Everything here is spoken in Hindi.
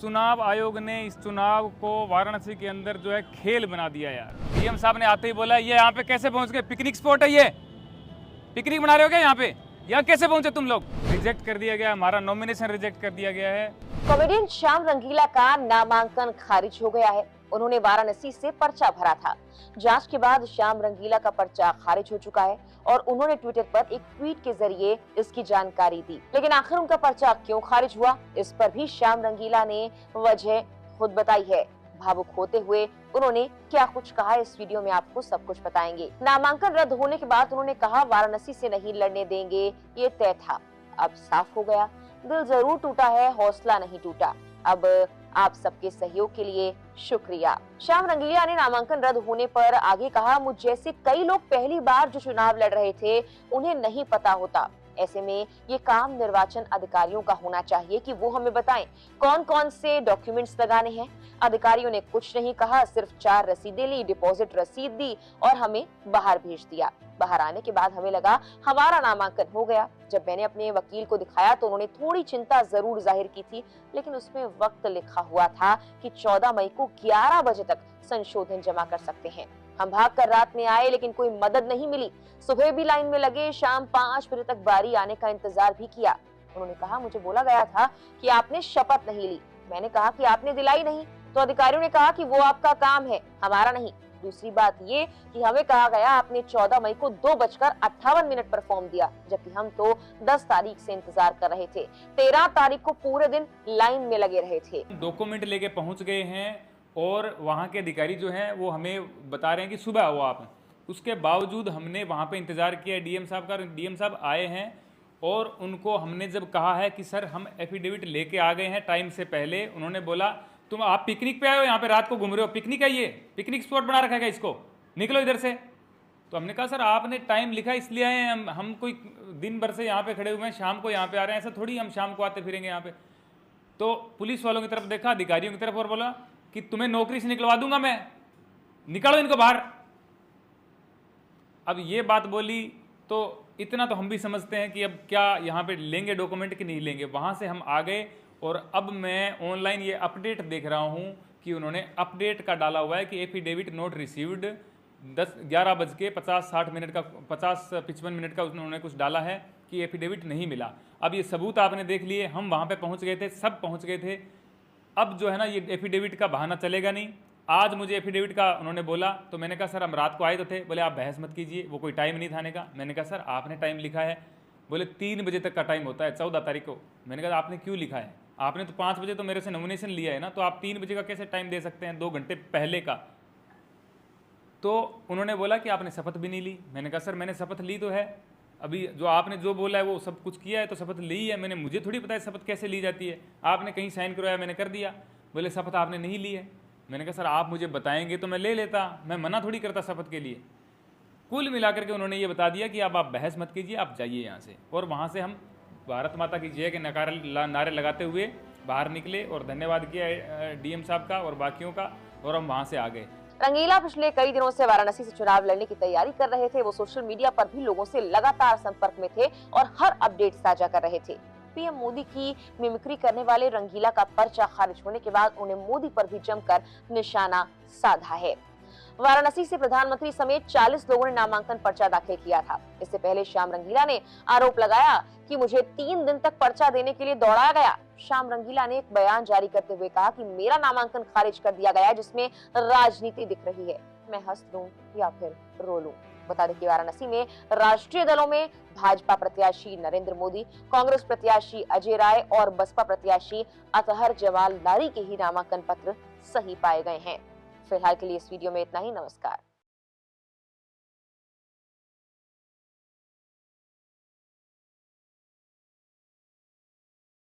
चुनाव आयोग ने इस चुनाव को वाराणसी के अंदर जो है खेल बना दिया यार। डीएम साहब ने आते ही बोला ये यहाँ पे कैसे पहुँच गए, पिकनिक स्पॉट है ये, पिकनिक बना रहे हो क्या यहाँ पे, यहाँ कैसे पहुँचे तुम लोग। रिजेक्ट कर दिया गया, हमारा नॉमिनेशन रिजेक्ट कर दिया गया है। कॉमेडियन श्याम रंगीला का नामांकन खारिज हो गया है। उन्होंने वाराणसी से पर्चा भरा था। जांच के बाद श्याम रंगीला का पर्चा खारिज हो चुका है और उन्होंने ट्विटर पर एक ट्वीट के जरिए इसकी जानकारी दी। लेकिन आखिर उनका पर्चा क्यों खारिज हुआ, इस पर भी श्याम रंगीला ने वजह खुद बताई है। भावुक होते हुए उन्होंने क्या कुछ कहा, इस वीडियो में आपको सब कुछ बताएंगे। नामांकन रद्द होने के बाद उन्होंने कहा वाराणसी से नहीं लड़ने देंगे, ये तय था। अब साफ हो गया, दिल जरूर टूटा है, हौसला नहीं टूटा। अब आप सबके सहयोग के लिए शुक्रिया। श्याम रंगीला ने नामांकन रद्द होने पर आगे कहा, मुझ जैसे कई लोग पहली बार जो चुनाव लड़ रहे थे उन्हें नहीं पता होता। ऐसे में ये काम निर्वाचन अधिकारियों का होना चाहिए कि वो हमें बताएं कौन कौन से डॉक्यूमेंट्स लगाने हैं। अधिकारियों ने कुछ नहीं कहा, सिर्फ 4 रसीदें ली, डिपॉजिट रसीद दी और हमें बाहर भेज दिया। बाहर आने के बाद हमें लगा हमारा नामांकन हो गया। जब मैंने अपने वकील को दिखाया तो उन्होंने थोड़ी चिंता जरूर जाहिर की थी, लेकिन उसमें वक्त लिखा हुआ था कि 14 मई को 11 बजे तक संशोधन जमा कर सकते हैं। हम भागकर रात में आए लेकिन कोई मदद नहीं मिली। सुबह भी लाइन में लगे, शाम 5 बजे तक बारी आने का इंतजार भी किया। उन्होंने कहा मुझे बोला गया था कि आपने शपथ नहीं ली। मैंने कहा कि आपने दिलाई नहीं, तो अधिकारियों ने कहा कि वो आपका काम है, हमारा नहीं। दूसरी बात ये कि हमें कहा गया आपने 14 मई को 2:58 पर फॉर्म दिया, जबकि हम तो 10 तारीख से इंतजार कर रहे थे। 13 तारीख को पूरे दिन लाइन में लगे रहे थे। डॉक्यूमेंट लेके पहुंच गए हैं और वहाँ के अधिकारी जो हैं वो हमें बता रहे हैं कि सुबह आओ आप। उसके बावजूद हमने वहाँ पे इंतज़ार किया डीएम साहब का। डीएम साहब आए हैं और उनको हमने जब कहा है कि सर हम एफिडेविट लेके आ गए हैं टाइम से पहले, उन्होंने बोला तुम आप पिकनिक पे आए हो, यहाँ पे रात को घूम रहे हो, पिकनिक है ये, पिकनिक स्पॉट बना रखा है इसको, निकलो इधर से। तो हमने कहा सर आपने टाइम लिखा इसलिए आए हैं, हम कोई दिन भर से यहाँ पे खड़े हुए हैं, शाम को यहाँ पे आ रहे हैं, ऐसा थोड़ी हम शाम को आते फिरेंगे यहाँ पे। तो पुलिस वालों की तरफ देखा, अधिकारियों की तरफ, और बोला कि तुम्हें नौकरी से निकलवा दूंगा मैं, निकालो इनको बाहर। अब ये बात बोली तो इतना तो हम भी समझते हैं कि अब क्या यहाँ पे लेंगे डॉक्यूमेंट कि नहीं लेंगे। वहाँ से हम आ गए और अब मैं ऑनलाइन ये अपडेट देख रहा हूँ कि उन्होंने अपडेट का डाला हुआ है कि एफिडेविट नोट रिसीव्ड 11:50-60 का 50-55 मिनट का उन्होंने कुछ डाला है कि एफिडेविट नहीं मिला। अब ये सबूत आपने देख लिए, हम वहाँ पे पहुँच गए थे, सब पहुँच गए थे। अब जो है ना ये एफिडेविट का बहाना चलेगा नहीं। आज मुझे एफिडेविट का उन्होंने बोला तो मैंने कहा सर हम रात को आए तो थे। बोले आप बहस मत कीजिए, वो कोई टाइम नहीं था आने का। मैंने कहा सर आपने टाइम लिखा है, बोले 3 बजे तक का टाइम होता है 14 तारीख को। मैंने कहा आपने क्यों लिखा है, आपने तो 5 बजे तो मेरे से नॉमिनेशन लिया है ना, तो आप 3 बजे का कैसे टाइम दे सकते हैं, 2 घंटे पहले का। तो उन्होंने बोला कि आपने शपथ भी नहीं ली। मैंने कहा सर मैंने शपथ ली तो है, अभी जो आपने जो बोला है वो सब कुछ किया है तो शपथ ली है मैंने, मुझे थोड़ी पता है शपथ कैसे ली जाती है, आपने कहीं साइन करवाया मैंने कर दिया। बोले शपथ आपने नहीं ली है। मैंने कहा सर आप मुझे बताएंगे तो मैं ले लेता, मैं मना थोड़ी करता शपथ के लिए। कुल मिलाकर के उन्होंने ये बता दिया कि अब आप बहस मत कीजिए, आप जाइए यहाँ से। और वहाँ से हम भारत माता की जय के नारे लगाते हुए बाहर निकले और धन्यवाद किया डीएम साहब का और बाकियों का, और हम वहाँ से आ गए। रंगीला पिछले कई दिनों से वाराणसी से चुनाव लड़ने की तैयारी कर रहे थे। वो सोशल मीडिया पर भी लोगों से लगातार संपर्क में थे और हर अपडेट साझा कर रहे थे। पीएम मोदी की मिमिक्री करने वाले रंगीला का पर्चा खारिज होने के बाद उन्हें मोदी पर भी जमकर निशाना साधा है। वाराणसी से प्रधानमंत्री समेत 40 लोगों ने नामांकन पर्चा दाखिल किया था। इससे पहले श्याम रंगीला ने आरोप लगाया कि मुझे 3 दिन तक पर्चा देने के लिए दौड़ाया गया। श्याम रंगीला ने एक बयान जारी करते हुए कहा कि मेरा नामांकन खारिज कर दिया गया है, जिसमें राजनीति दिख रही है, मैं हंस लूं या फिर रो लूं। बता दें कि वाराणसी में राष्ट्रीय दलों में भाजपा प्रत्याशी नरेंद्र मोदी, कांग्रेस प्रत्याशी अजय राय और बसपा प्रत्याशी अतहर जमाल लारी के ही नामांकन पत्र सही पाए गए हैं। फिलहाल के लिए इस वीडियो में इतना ही। नमस्कार।